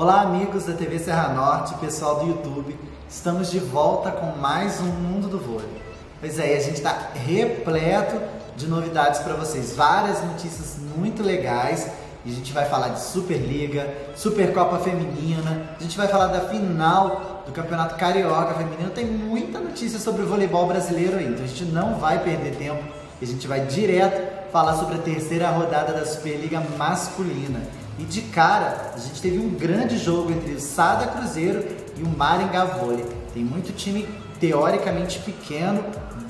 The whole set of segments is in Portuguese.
Olá amigos da TV Serra Norte, pessoal do YouTube, estamos de volta com mais um Mundo do Vôlei. Pois é, a gente está repleto de novidades para vocês, várias notícias muito legais. E a gente vai falar de Superliga, Supercopa Feminina, a gente vai falar da final do Campeonato Carioca Feminino. Tem muita notícia sobre o voleibol brasileiro aí, então a gente não vai perder tempo e a gente vai direto falar sobre a terceira rodada da Superliga Masculina. E de cara, a gente teve um grande jogo entre o Sada Cruzeiro e o Maringá Vôlei. Tem muito time teoricamente pequeno,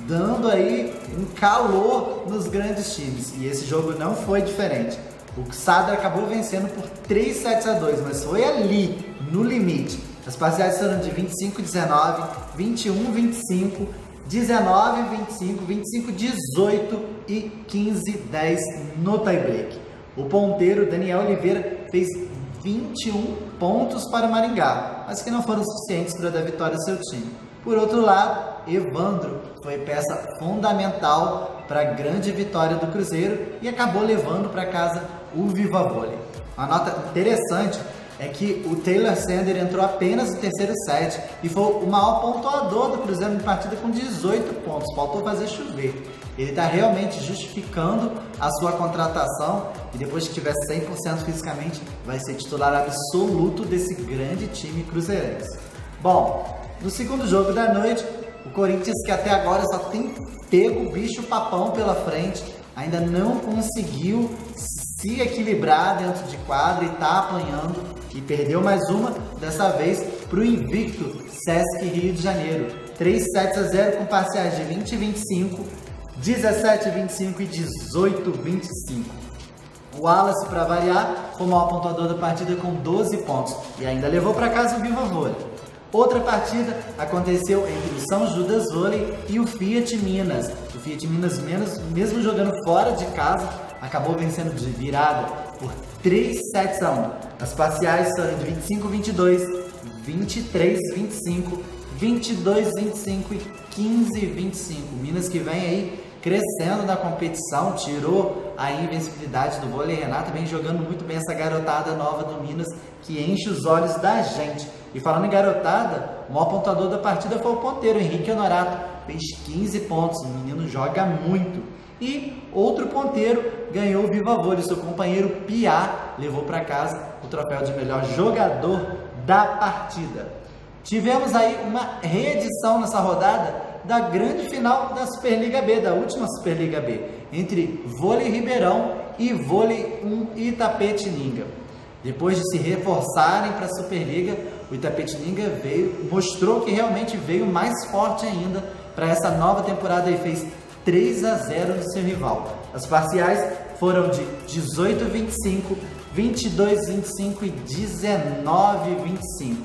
dando aí um calor nos grandes times. E esse jogo não foi diferente. O Sada acabou vencendo por 3-7-2, mas foi ali, no limite. As parciais foram de 25-19, 21-25, 19-25, 25-18 e 15-10 no tie-break. O ponteiro Daniel Oliveira fez 21 pontos para o Maringá, mas que não foram suficientes para dar vitória ao seu time. Por outro lado, Evandro foi peça fundamental para a grande vitória do Cruzeiro e acabou levando para casa o Viva Vôlei. Uma nota interessante é que o Taylor Sander entrou apenas no terceiro set e foi o maior pontuador do Cruzeiro em partida com 18 pontos, faltou fazer chover. Ele está realmente justificando a sua contratação e depois que tiver 100% fisicamente vai ser titular absoluto desse grande time cruzeirense. Bom, no segundo jogo da noite, o Corinthians, que até agora só tem pego o bicho papão pela frente, ainda não conseguiu se equilibrar dentro de quadra e está apanhando e perdeu mais uma, dessa vez para o invicto Sesc Rio de Janeiro. 3-7-0 com parciais de 20-25, 17-25 e 18-25. O Wallace, para variar, foi o maior pontuador da partida com 12 pontos e ainda levou para casa o Viva Vôlei. Outra partida aconteceu entre o São Judas Vôlei e o Fiat Minas. O Fiat Minas, mesmo jogando fora de casa, acabou vencendo de virada por 3-7-1. As parciais foram de 25-22, 23-25, 22-25 e 15-25. Minas que vem aí crescendo na competição, tirou a invencibilidade do vôlei. Renata vem jogando muito bem, essa garotada nova do Minas que enche os olhos da gente. E falando em garotada, o maior pontuador da partida foi o ponteiro Henrique Honorato, fez 15 pontos, o menino joga muito. E outro ponteiro ganhou o Viva Vôlei, seu companheiro Piá levou para casa o troféu de melhor jogador da partida. Tivemos aí uma reedição nessa rodada da grande final da Superliga B, da última Superliga B, entre Vôlei Ribeirão e Vôlei Itapetininga. Depois de se reforçarem para a Superliga, o Itapetininga mostrou que realmente veio mais forte ainda para essa nova temporada e fez 3-0 no seu rival. As parciais foram de 18-25, 22-25 e 19-25.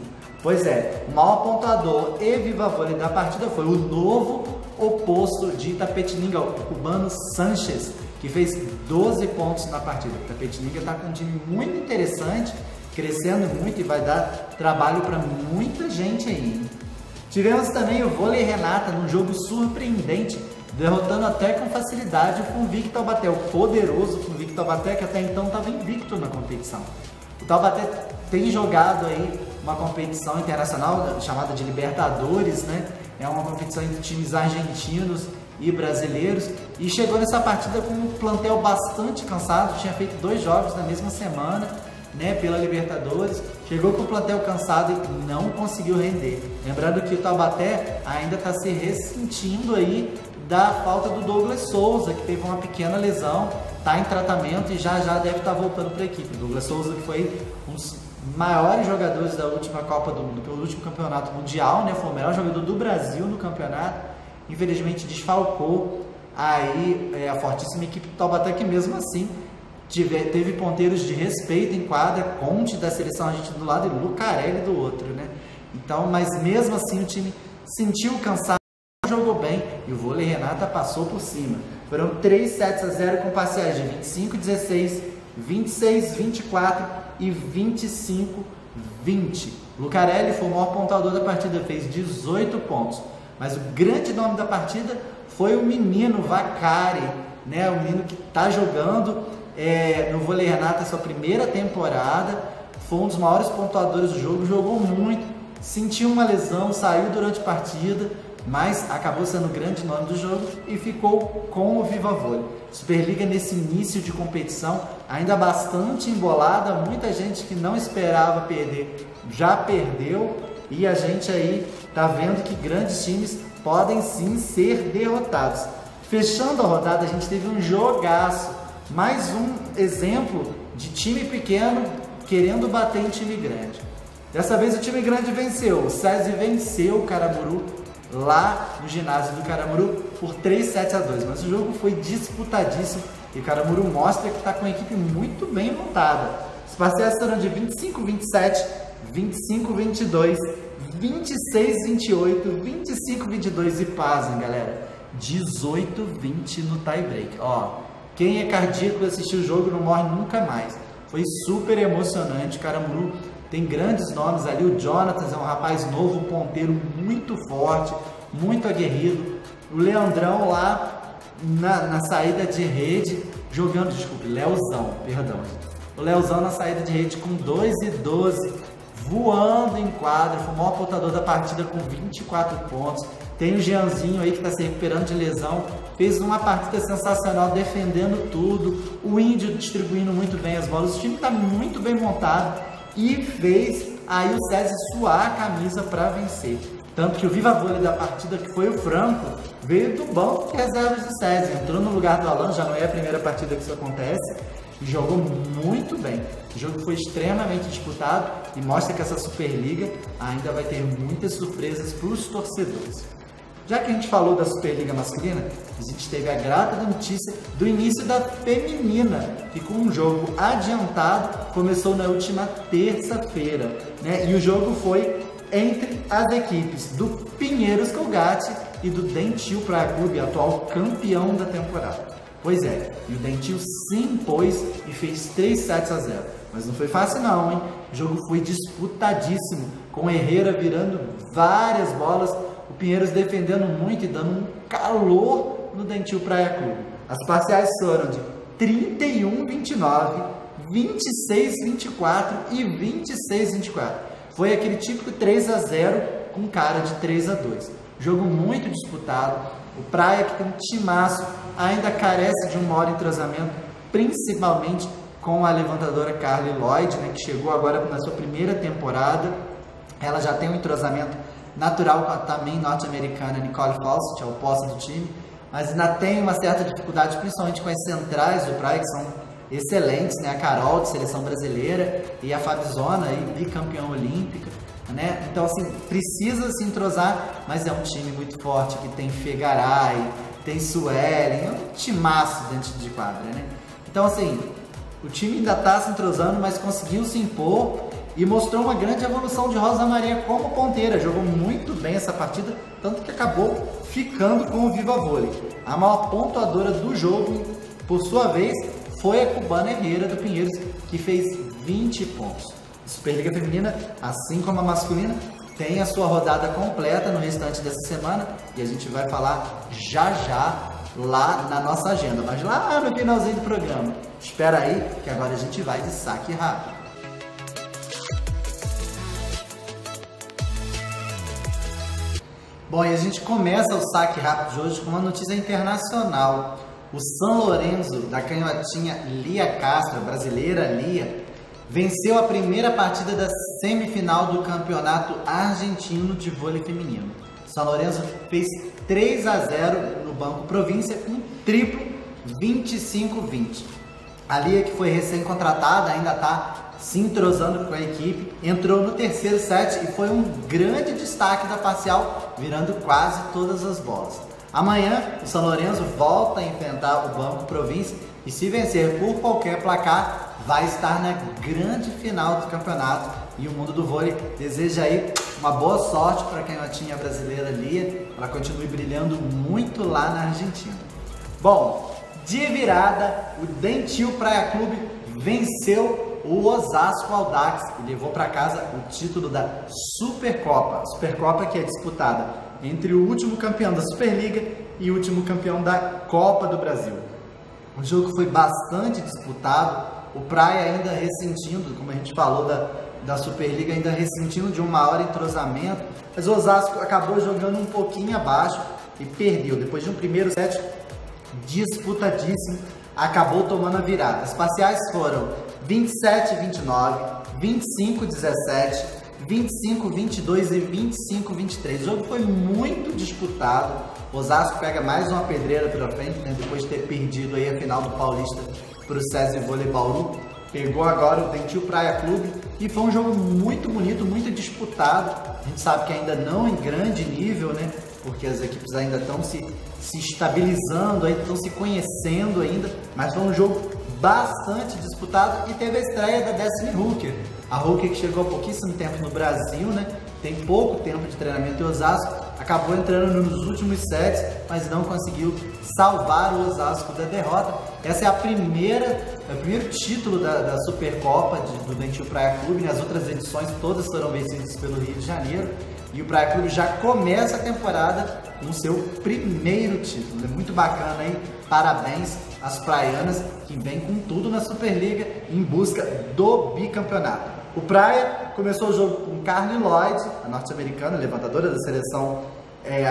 Pois é, o maior pontuador e Viva Vôlei da partida foi o novo oposto de Itapetininga, o cubano Sanches, que fez 12 pontos na partida. O Itapetininga está com um time muito interessante, crescendo muito e vai dar trabalho para muita gente aí. Tivemos também o Vôlei Renata num jogo surpreendente, derrotando até com facilidade o Convicto Taubaté, o poderoso Convicto Taubaté, que até então estava invicto na competição. O Taubaté tem jogado aí uma competição internacional chamada de Libertadores, né? É uma competição entre times argentinos e brasileiros, e chegou nessa partida com um plantel bastante cansado, tinha feito 2 jogos na mesma semana, né, pela Libertadores, chegou com o plantel cansado e não conseguiu render. Lembrando que o Taubaté ainda está se ressentindo aí da falta do Douglas Souza, que teve uma pequena lesão, está em tratamento e já deve estar voltando para a equipe. O Douglas Souza, que foi um dos maiores jogadores da última Copa do Mundo, pelo último campeonato mundial, né, foi o melhor jogador do Brasil no campeonato, infelizmente desfalcou aí a fortíssima equipe do Taubaté, que mesmo assim teve ponteiros de respeito em quadra, Conte da seleção argentina do lado e Lucarelli do outro, né? Então, mas mesmo assim o time sentiu o cansaço, jogou bem e o Vôlei Renata passou por cima. Foram 3-7-0 com parciais de 25-16, 26-24 e 25-20. Lucarelli foi o maior pontuador da partida, fez 18 pontos. Mas o grande nome da partida foi o menino Vacari, né? O menino que está jogando no Vôlei Renata, sua primeira temporada, foi um dos maiores pontuadores do jogo, jogou muito, sentiu uma lesão, saiu durante a partida, mas acabou sendo o grande nome do jogo e ficou com o Viva Vôlei. Superliga nesse início de competição ainda bastante embolada, muita gente que não esperava perder já perdeu, e a gente aí tá vendo que grandes times podem sim ser derrotados. Fechando a rodada, a gente teve um jogaço, mais um exemplo de time pequeno querendo bater em time grande. Dessa vez o time grande venceu, o SESI venceu o Caramuru lá no ginásio do Caramuru por 3-7-2, mas o jogo foi disputadíssimo e o Caramuru mostra que está com uma equipe muito bem montada. Os parciais foram de 25-27, 25-22, 26-28, 25-22 e pasmem, galera, 18-20 no tie break. Ó, quem é cardíaco e assistiu o jogo não morre nunca mais. Foi super emocionante. O Caramuru tem grandes nomes ali. O Jonathan é um rapaz novo, um ponteiro muito forte, muito aguerrido. O Leandrão lá na saída de rede, jogando, desculpe, Leozão, perdão. O Leozão na saída de rede com 2-12, voando em quadra, foi o maior pontuador da partida com 24 pontos. Tem o Jeanzinho aí que está se recuperando de lesão, fez uma partida sensacional defendendo tudo, o Índio distribuindo muito bem as bolas, o time está muito bem montado e fez aí o SESI suar a camisa para vencer. Tanto que o Viva Vôlei da partida, que foi o Franco, veio do banco de reservas do SESI, entrou no lugar do Alan, já não é a primeira partida que isso acontece, e jogou muito bem. O jogo foi extremamente disputado e mostra que essa Superliga ainda vai ter muitas surpresas para os torcedores. Já que a gente falou da Superliga masculina, a gente teve a grata notícia do início da feminina, que com um jogo adiantado começou na última terça-feira, né? E o jogo foi entre as equipes do Pinheiros Colgate e do Dentil Praia Clube, atual campeão da temporada. Pois é, e o Dentil se impôs e fez 3-0. Mas não foi fácil não, hein? O jogo foi disputadíssimo, com o Herrera virando várias bolas, o Pinheiros defendendo muito e dando um calor no Dentil Praia Clube. As parciais foram de 31-29, 26-24 e 26-24. Foi aquele típico 3-0 com cara de 3-2. Jogo muito disputado. O Praia, que tem um timaço, ainda carece de um maior entrosamento, principalmente com a levantadora Carly Lloyd, né, que chegou agora na sua primeira temporada. Ela já tem um entrosamento natural com a também norte-americana Nicole Fawcett, ao posse do time, mas ainda tem uma certa dificuldade, principalmente com as centrais do Praia, que são excelentes, né? A Carol, de seleção brasileira, e a Fabizona, bicampeã olímpica, né? Então, assim, precisa se entrosar, mas é um time muito forte, que tem Fegaray, tem Suelen, é um timaço dentro de quadra, né? Então, assim, o time ainda está se entrosando, mas conseguiu se impor e mostrou uma grande evolução de Rosa Maria como ponteira. Jogou muito bem essa partida, tanto que acabou ficando com o Viva Vôlei. A maior pontuadora do jogo, por sua vez, foi a cubana Herrera do Pinheiros, que fez 20 pontos. A Superliga Feminina, assim como a masculina, tem a sua rodada completa no restante dessa semana e a gente vai falar já já lá na nossa agenda, mas lá no finalzinho do programa. Espera aí que agora a gente vai de saque rápido. Bom, e a gente começa o saque rápido de hoje com uma notícia internacional. O São Lourenço, da canhotinha Lia Castro, brasileira Lia, venceu a primeira partida da semifinal do campeonato argentino de vôlei feminino. O São Lourenço fez 3-0 no Banco Província, um triplo 25-20. A Lia, que foi recém-contratada, ainda está se entrosando com a equipe, entrou no terceiro set e foi um grande destaque da parcial, virando quase todas as bolas. Amanhã, o São Lourenço volta a enfrentar o Banco Província e, se vencer por qualquer placar, vai estar na grande final do campeonato. E o mundo do vôlei deseja aí uma boa sorte para a canhotinha brasileira Lia, ela continue brilhando muito lá na Argentina. Bom, de virada, o Dentil Praia Clube venceu o Osasco Audax e levou para casa o título da Supercopa. Supercopa que é disputada entre o último campeão da Superliga e o último campeão da Copa do Brasil. O jogo foi bastante disputado, O Praia ainda ressentindo, como a gente falou da Superliga, ainda ressentindo de um maior entrosamento, mas o Osasco acabou jogando um pouquinho abaixo e perdeu. Depois de um primeiro set disputadíssimo, acabou tomando a virada. As parciais foram 27-29, 25-17, 25-22 e 25-23. O jogo foi muito disputado. O Osasco pega mais uma pedreira pela frente, né? Depois de ter perdido aí a final do Paulista para o SESI Vôlei Bauru. Pegou agora o Dentil Praia Clube e foi um jogo muito bonito, muito disputado. A gente sabe que ainda não em grande nível, né? Porque as equipes ainda estão se estabilizando, estão se conhecendo ainda, mas foi um jogo bastante disputado e teve a estreia da Destiny Hooker. A Hooker que chegou há pouquíssimo tempo no Brasil, né? Tem pouco tempo de treinamento em Osasco, acabou entrando nos últimos sets, mas não conseguiu salvar o Osasco da derrota. Essa é o primeiro título da Supercopa do Dentil Praia Clube. Nas outras edições todas foram vencidas pelo Rio de Janeiro. E o Praia Clube já começa a temporada com o seu primeiro título. É muito bacana aí, parabéns às praianas que vêm com tudo na Superliga em busca do bicampeonato. O Praia começou o jogo com Carly Lloyd, a norte-americana, levantadora da seleção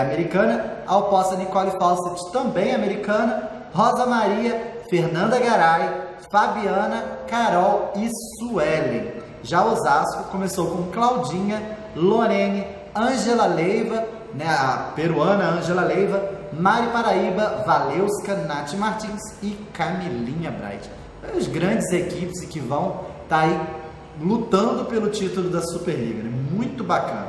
americana, a oposta Nicole Fawcett, também americana, Rosa Maria, Fernanda Garay, Fabiana, Carol e Suelen. Já o Osasco começou com Claudinha, Lorene, Ângela Leiva, né, a peruana Ângela Leiva, Mari Paraíba, Valeuska, Nath Martins e Camilinha Bright. As grandes equipes que vão estar aí lutando pelo título da Superliga, né? Muito bacana.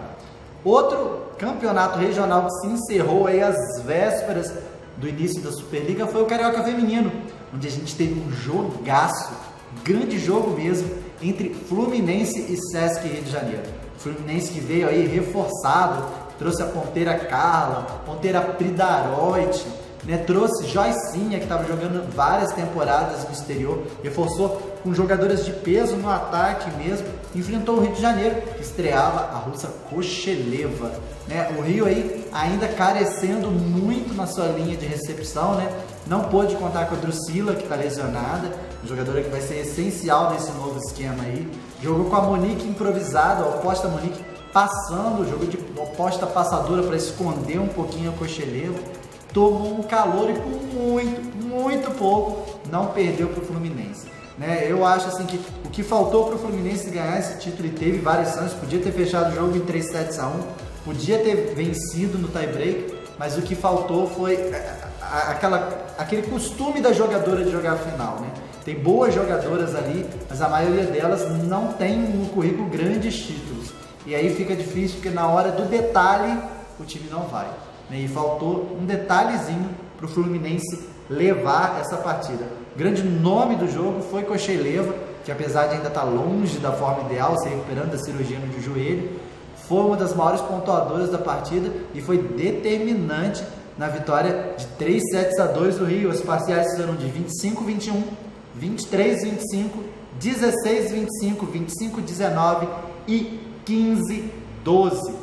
Outro campeonato regional que se encerrou aí às vésperas do início da Superliga foi o Carioca Feminino, onde a gente teve um jogaço, grande jogo mesmo, entre Fluminense e Sesc Rio de Janeiro. Fluminense que veio aí reforçado, trouxe a ponteira Carla, ponteira Pridaroite, né? Trouxe Joicinha, que estava jogando várias temporadas no exterior, reforçou com jogadoras de peso no ataque mesmo, enfrentou o Rio de Janeiro, que estreava a russa Kosheleva, né? O Rio aí ainda carecendo muito na sua linha de recepção, né? Não pôde contar com a Drusila, que está lesionada, jogadora que vai ser essencial nesse novo esquema aí. Jogou com a Monique improvisada, a oposta Monique passando, jogo de oposta passadora para esconder um pouquinho a Kosheleva. Tomou um calor e por muito pouco não perdeu para o Fluminense, né? Eu acho assim que o que faltou para o Fluminense ganhar esse título, e teve várias chances, podia ter fechado o jogo em 3-7-1, podia ter vencido no tie-break, mas o que faltou foi aquele costume da jogadora de jogar a final, né? Tem boas jogadoras ali, mas a maioria delas não tem no currículo grandes títulos, e aí fica difícil porque na hora do detalhe o time não vai. E faltou um detalhezinho para o Fluminense levar essa partida. O grande nome do jogo foi Kosheleva, que apesar de ainda estar longe da forma ideal, se recuperando da cirurgia no joelho, foi uma das maiores pontuadoras da partida e foi determinante na vitória de 3-2 do Rio. As parciais foram de 25-21, 23-25, 16-25, 25-19 e 15-12.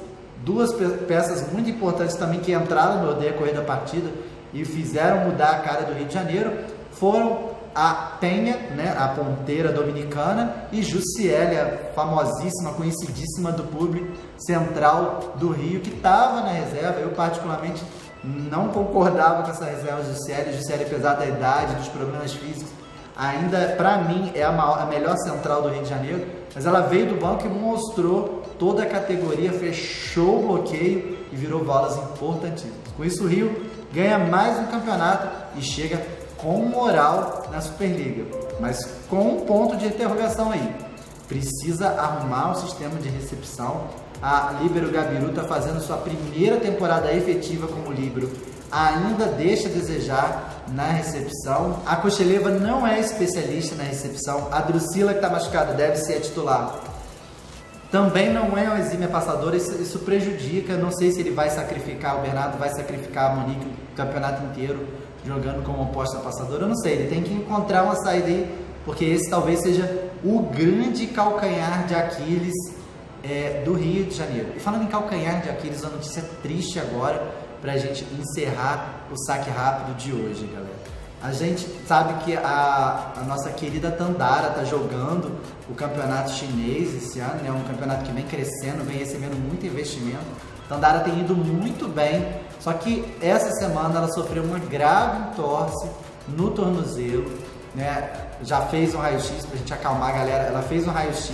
Duas peças muito importantes também que entraram no decorrer da partida e fizeram mudar a cara do Rio de Janeiro foram a Penha, né, a ponteira dominicana, e Jussiele, a famosíssima, conhecidíssima do público central do Rio, que estava na reserva. Eu particularmente não concordava com essa reserva de Jussiele. Jussiele, apesar da idade, dos problemas físicos, ainda para mim é a melhor central do Rio de Janeiro, mas ela veio do banco e mostrou toda a categoria, fechou o bloqueio e virou bolas importantíssimas. Com isso o Rio ganha mais um campeonato e chega com moral na Superliga, mas com um ponto de interrogação aí. Precisa arrumar um sistema de recepção. A líbero Gabiru está fazendo sua primeira temporada efetiva como líbero, ainda deixa a desejar na recepção. A Kosheleva não é especialista na recepção. A Drusila, que está machucada, deve ser a titular, também não é uma exímia passadora. Isso prejudica. Não sei se ele vai sacrificar, o Bernardo vai sacrificar a Monique o campeonato inteiro jogando como oposta passadora. Eu não sei, ele tem que encontrar uma saída aí, porque esse talvez seja o grande calcanhar de Aquiles do Rio de Janeiro. E falando em calcanhar de Aquiles, uma notícia triste agora para a gente encerrar o saque rápido de hoje, galera. A gente sabe que a nossa querida Tandara está jogando o campeonato chinês esse ano, né? Um campeonato que vem crescendo, vem recebendo muito investimento. Tandara tem ido muito bem, só que essa semana ela sofreu uma grave entorse no tornozelo, né? Já fez um raio-x pra gente acalmar a galera, ela fez um raio-x,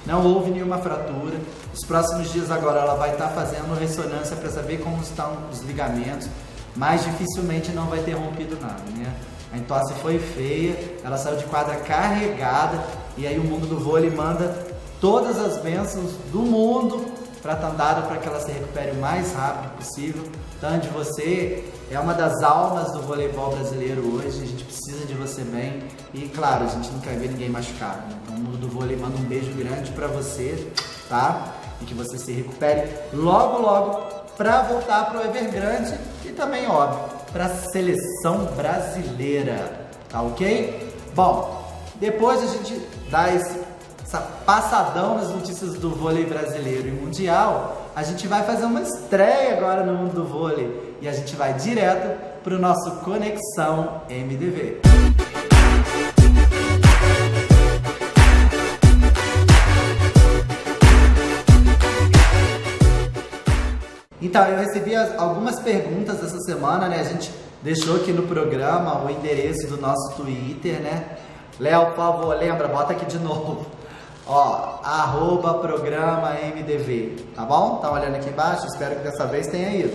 não houve nenhuma fratura. Os próximos dias agora ela vai estar fazendo ressonância para saber como estão os ligamentos, mas dificilmente não vai ter rompido nada, né? A entorse foi feia, ela saiu de quadra carregada, e aí o mundo do vôlei manda todas as bênçãos do mundo para Tandara, para que ela se recupere o mais rápido possível. Tandy, você é uma das almas do voleibol brasileiro hoje, a gente precisa de você bem, e claro, a gente não quer ver ninguém machucado, né? Então o mundo do vôlei manda um beijo grande para você, tá? E que você se recupere logo, logo, para voltar para o Evergrande e também, óbvio, para a seleção brasileira, tá ok? Bom, depois a gente dá essa passadão nas notícias do vôlei brasileiro e mundial, a gente vai fazer uma estreia agora no mundo do vôlei e a gente vai direto para o nosso Conexão MDV. Então, eu recebi algumas perguntas essa semana, né? A gente deixou aqui no programa o endereço do nosso Twitter, né? Léo, por favor, lembra, bota aqui de novo. Ó, @programa MDV, tá bom? Tá olhando aqui embaixo? Espero que dessa vez tenha ido.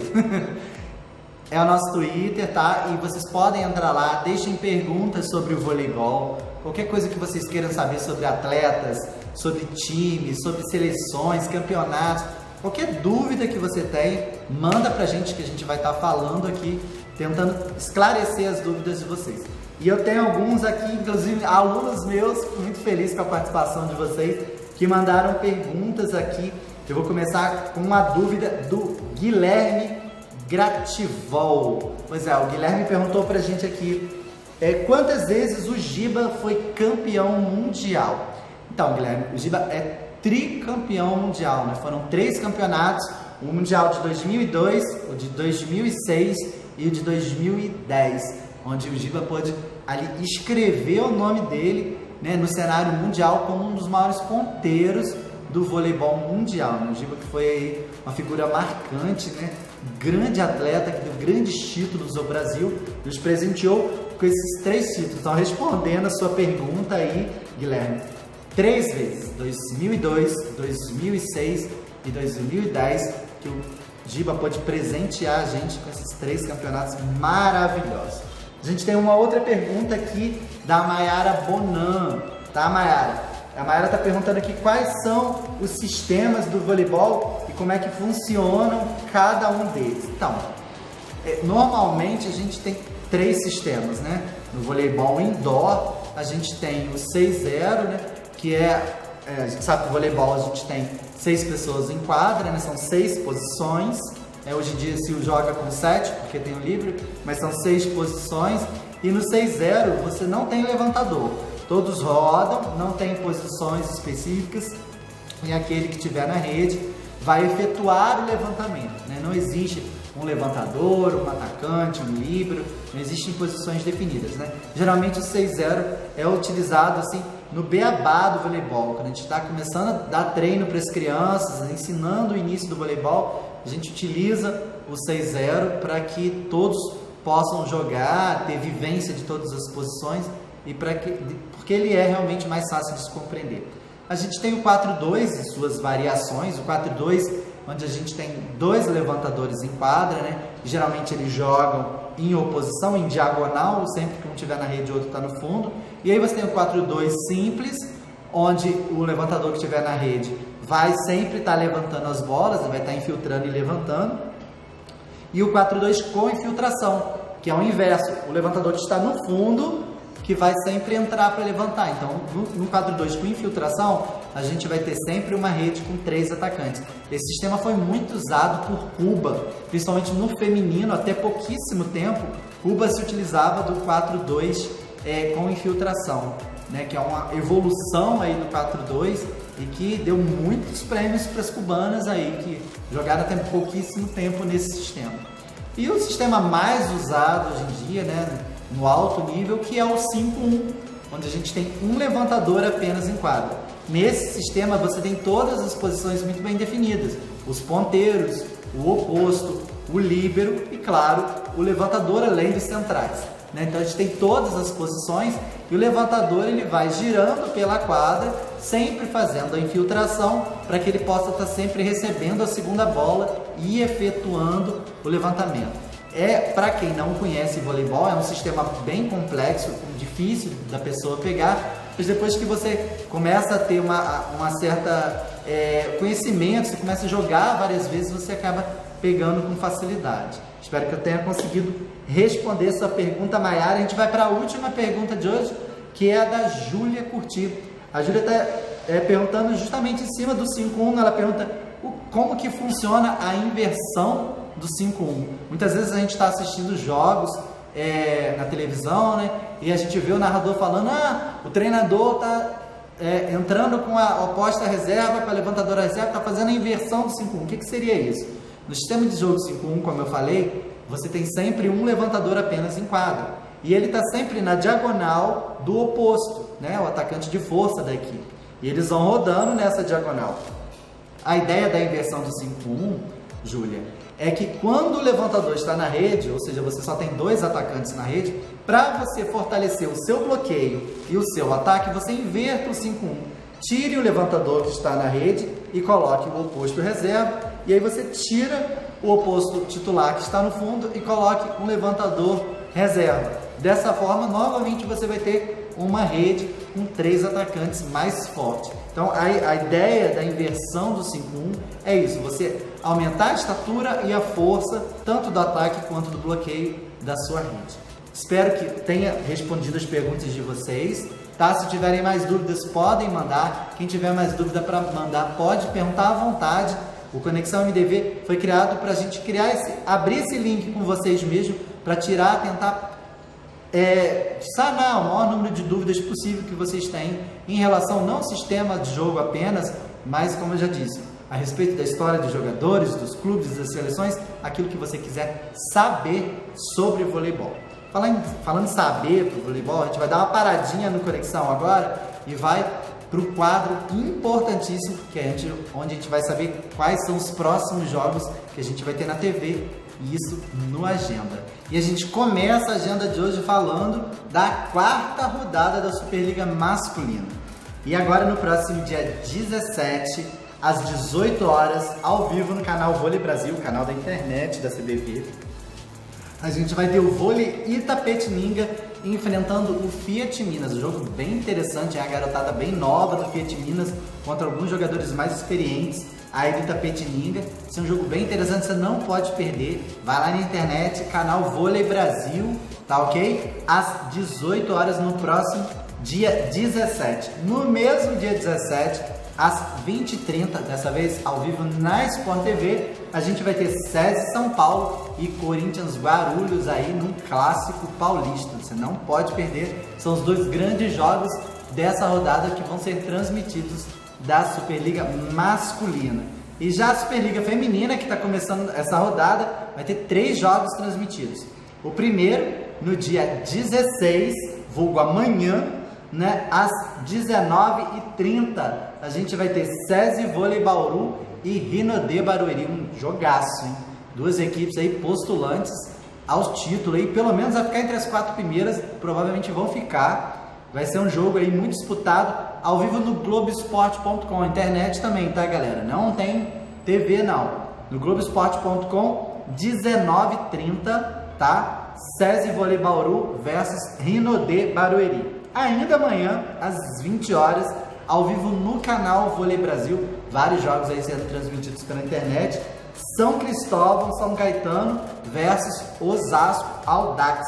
É o nosso Twitter, tá? E vocês podem entrar lá, deixem perguntas sobre o voleibol, qualquer coisa que vocês queiram saber sobre atletas, sobre times, sobre seleções, campeonatos. Qualquer dúvida que você tem, manda pra gente que a gente vai estar falando aqui, tentando esclarecer as dúvidas de vocês. E eu tenho alguns aqui, inclusive alunos meus, muito feliz com a participação de vocês, que mandaram perguntas aqui. Eu vou começar com uma dúvida do Guilherme Grativol. Pois é, o Guilherme perguntou pra gente aqui, quantas vezes o Giba foi campeão mundial? Então, Guilherme, o Giba é tricampeão mundial, né? Foram 3 campeonatos, o Mundial de 2002, o de 2006 e o de 2010, onde o Giba pôde ali escrever o nome dele, né, no cenário mundial como um dos maiores ponteiros do voleibol mundial, né? O Giba que foi aí uma figura marcante, né? Grande atleta que deu grandes títulos ao Brasil, nos presenteou com esses 3 títulos. Então, respondendo a sua pergunta aí, Guilherme, 3 vezes, 2002, 2006 e 2010, que o Giba pode presentear a gente com esses 3 campeonatos maravilhosos. A gente tem uma outra pergunta aqui da Mayara Bonan, tá, Mayara? A Mayara está perguntando aqui quais são os sistemas do voleibol e como é que funcionam cada um deles. Então, normalmente a gente tem 3 sistemas, né? No voleibol indoor, a gente tem o 6-0, né? Que a gente sabe que no voleibol a gente tem 6 pessoas em quadra, né? São 6 posições. Hoje em dia se joga com 7, porque tem o livre, mas são 6 posições. E no 6-0 você não tem levantador. Todos rodam, não tem posições específicas. E aquele que estiver na rede vai efetuar o levantamento, né? Não existe um levantador, um atacante, um líbero, não existem posições definidas, né? Geralmente o 6-0 é utilizado assim no beabá do voleibol, quando a gente está começando a dar treino para as crianças, ensinando o início do voleibol, a gente utiliza o 6-0 para que todos possam jogar, ter vivência de todas as posições e porque ele é realmente mais fácil de se compreender. A gente tem o 4-2 e suas variações, o 4-2 onde a gente tem 2 levantadores em quadra, né? Geralmente eles jogam em oposição, em diagonal, sempre que um estiver na rede e outro está no fundo. E aí você tem o 4-2 simples, onde o levantador que estiver na rede vai sempre estar levantando as bolas, vai estar infiltrando e levantando. E o 4-2 com infiltração, que é o inverso, o levantador que está no fundo, que vai sempre entrar para levantar. Então, no 4-2 com infiltração, a gente vai ter sempre uma rede com 3 atacantes. Esse sistema foi muito usado por Cuba, principalmente no feminino, até pouquíssimo tempo, Cuba se utilizava do 4-2 com infiltração, né, que é uma evolução aí do 4-2 e que deu muitos prêmios para as cubanas aí, que jogaram até pouquíssimo tempo nesse sistema. E o sistema mais usado hoje em dia, né, no alto nível, que é o 5-1, onde a gente tem um levantador apenas em quadra. Nesse sistema você tem todas as posições muito bem definidas, os ponteiros, o oposto, o líbero e, claro, o levantador além dos centrais, né? Então a gente tem todas as posições e o levantador ele vai girando pela quadra, sempre fazendo a infiltração para que ele possa estar sempre recebendo a segunda bola e efetuando o levantamento. Para quem não conhece voleibol, é um sistema bem complexo, difícil da pessoa pegar, mas depois que você começa a ter uma certa conhecimento, você começa a jogar várias vezes, você acaba pegando com facilidade. Espero que eu tenha conseguido responder sua pergunta, Maiara. A gente vai para a última pergunta de hoje, que é a da Júlia Curti. A Júlia está perguntando justamente em cima do 5-1, ela pergunta como que funciona a inversão do 5-1. Muitas vezes a gente está assistindo jogos na televisão, né? E a gente vê o narrador falando, o treinador está entrando com a oposta reserva para a levantadora reserva, está fazendo a inversão do 5-1. O que seria isso? No sistema de jogo 5-1, como eu falei, você tem sempre um levantador apenas em quadra. E ele está sempre na diagonal do oposto, né? O atacante de força da equipe. E eles vão rodando nessa diagonal. A ideia da inversão do 5-1, Júlia, é que quando o levantador está na rede, ou seja, você só tem dois atacantes na rede, para você fortalecer o seu bloqueio e o seu ataque, você inverta o 5-1. Tire o levantador que está na rede e coloque o oposto reserva, e aí você tira o oposto titular que está no fundo e coloque um levantador reserva. Dessa forma, novamente você vai ter uma rede com 3 atacantes mais fortes. Então, a ideia da inversão do 5-1 é isso, você aumentar a estatura e a força, tanto do ataque quanto do bloqueio da sua rede. Espero que tenha respondido as perguntas de vocês. Tá? Se tiverem mais dúvidas, podem mandar. Quem tiver mais dúvida para mandar, pode perguntar à vontade. O Conexão MDV foi criado para a gente abrir esse link com vocês mesmo, para tentar sanar o maior número de dúvidas possível que vocês têm em relação não ao sistema de jogo apenas, mas, como eu já disse, a respeito da história dos jogadores, dos clubes, das seleções, aquilo que você quiser saber sobre voleibol. Falando em saber para o voleibol, a gente vai dar uma paradinha no Conexão agora e vai para o quadro importantíssimo, onde a gente vai saber quais são os próximos jogos que a gente vai ter na TV, e isso no Agenda. E a gente começa a agenda de hoje falando da 4ª rodada da Superliga Masculina. E agora no próximo dia 17, às 18 horas, ao vivo no canal Vôlei Brasil, canal da internet da CBV, a gente vai ter o Vôlei Itapetininga enfrentando o Fiat Minas. Um jogo bem interessante, é a garotada bem nova do Fiat Minas contra alguns jogadores mais experientes aí do Itapetininga. Esse é um jogo bem interessante, você não pode perder. Vai lá na internet, canal Vôlei Brasil, tá ok? Às 18 horas no próximo dia 17. No mesmo dia 17, às 20h30, dessa vez ao vivo na Sport TV, a gente vai ter SESI São Paulo e Corinthians Guarulhos aí num clássico paulista. Você não pode perder, são os 2 grandes jogos dessa rodada que vão ser transmitidos da Superliga Masculina. E já a Superliga Feminina, que está começando essa rodada, vai ter 3 jogos transmitidos. O primeiro, no dia 16, vulgo amanhã, né, às 19h30, a gente vai ter SESI Vôlei Bauru e Rinodê Barueri, um jogaço, hein? 2 equipes aí postulantes aos títulos, aí, pelo menos a ficar entre as 4 primeiras, provavelmente vão ficar. Vai ser um jogo aí muito disputado, ao vivo no Globoesporte.com, internet também, tá, galera? Não tem TV, não. No Globoesporte.com, 19h30, tá? SESI Vôlei Bauru versus Rinodê Barueri. Ainda amanhã, às 20 horas, ao vivo no canal Vôlei Brasil, vários jogos aí sendo transmitidos pela internet. São Cristóvão, São Caetano versus Osasco Audax.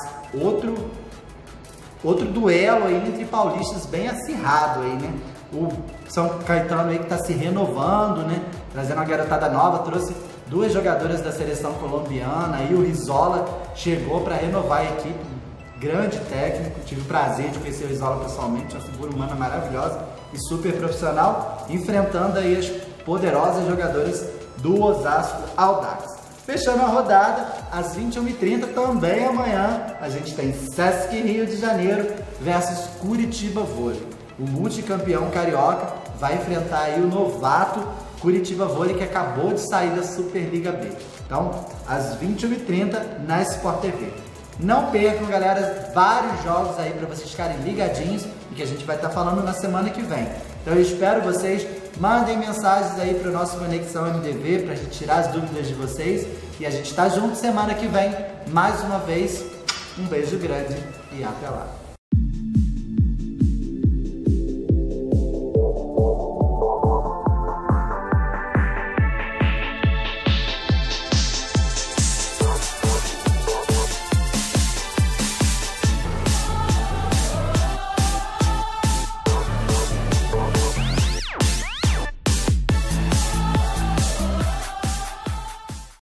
Outro duelo aí entre paulistas bem acirrado aí, né? O São Caetano aí que tá se renovando, né? Trazendo uma garotada nova, trouxe 2 jogadoras da seleção colombiana, aí o Rizola chegou para renovar a equipe. Grande técnico, tive o prazer de conhecer o Rizola pessoalmente, uma figura humana maravilhosa e super profissional, enfrentando aí as poderosas jogadoras do Osasco Audax. Fechando a rodada, às 21h30, também amanhã, a gente tem Sesc Rio de Janeiro versus Curitiba Vôlei. O multicampeão carioca vai enfrentar aí o novato Curitiba Vôlei, que acabou de sair da Superliga B. Então, às 21h30 na Sport TV. Não percam, galera, vários jogos aí para vocês ficarem ligadinhos e que a gente vai estar falando na semana que vem. Então, eu espero vocês, mandem mensagens aí para o nosso Conexão MDV, para a gente tirar as dúvidas de vocês. E a gente está junto semana que vem, mais uma vez. Um beijo grande e até lá.